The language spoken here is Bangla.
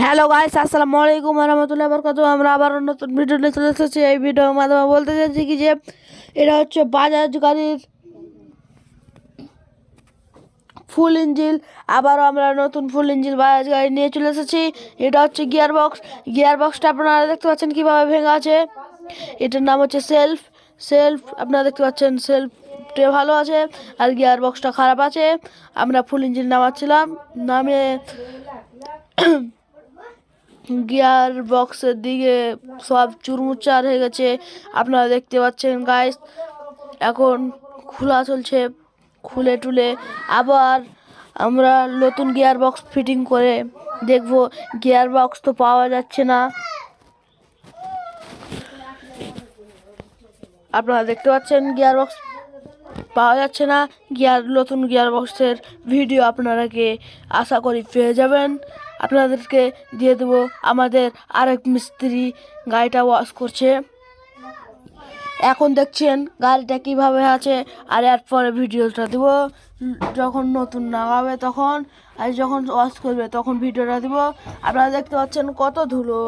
হ্যালো গাইস, আসসালামু আলাইকুম ওয়া রাহমাতুল্লাহি ওয়া বারাকাতুহু। আমরা আবার নতুন ভিডিও নিয়ে চলে এসেছি। এই ভিডিওর মাধ্যমে বলতে চাইছি কি যে এটা হচ্ছে বাজাজ গাড়ির ফুল ইঞ্জিন। আবারও আমরা নতুন ফুল ইঞ্জিন বাজাজ গাড়ি নিয়ে চলে এসেছি। এটা হচ্ছে গিয়ার বক্সটা আপনারা দেখতে পাচ্ছেন কিভাবে ভেঙে আছে। এটার নাম হচ্ছে সেলফ আপনারা দেখতে পাচ্ছেন সেলফটা ভালো আছে আর গিয়ার বক্সটা খারাপ আছে। আমরা ফুল ইঞ্জিন নামাচ্ছিলাম, নামে গিয়ার বক্সের দিকে সব চুরমুচার হয়ে গেছে, আপনারা দেখতে পাচ্ছেন গাইস। এখন খোলা চলছে, খুলে টুলে আবার আমরা নতুন গিয়ার বক্স ফিটিং করে দেখব। গিয়ার বক্স তো পাওয়া যাচ্ছে না, আপনারা দেখতে পাচ্ছেন গিয়ার বক্স পাওয়া যাচ্ছে না। নতুন গিয়ার বক্সের ভিডিও আপনারাকে আশা করি পেয়ে যাবেন। আপনাদেরকে দিয়ে দেবো আমাদের আরেক মিস্ত্রি গাড়িটা ওয়াশ করছে। এখন দেখছেন গাড়িটা কিভাবে আছে, আর এরপরে ভিডিওটা দেবো যখন নতুন নামাবে তখন, আর যখন ওয়াশ করবে তখন ভিডিওটা দেবো। আপনারা দেখতে পাচ্ছেন কত ধুলো।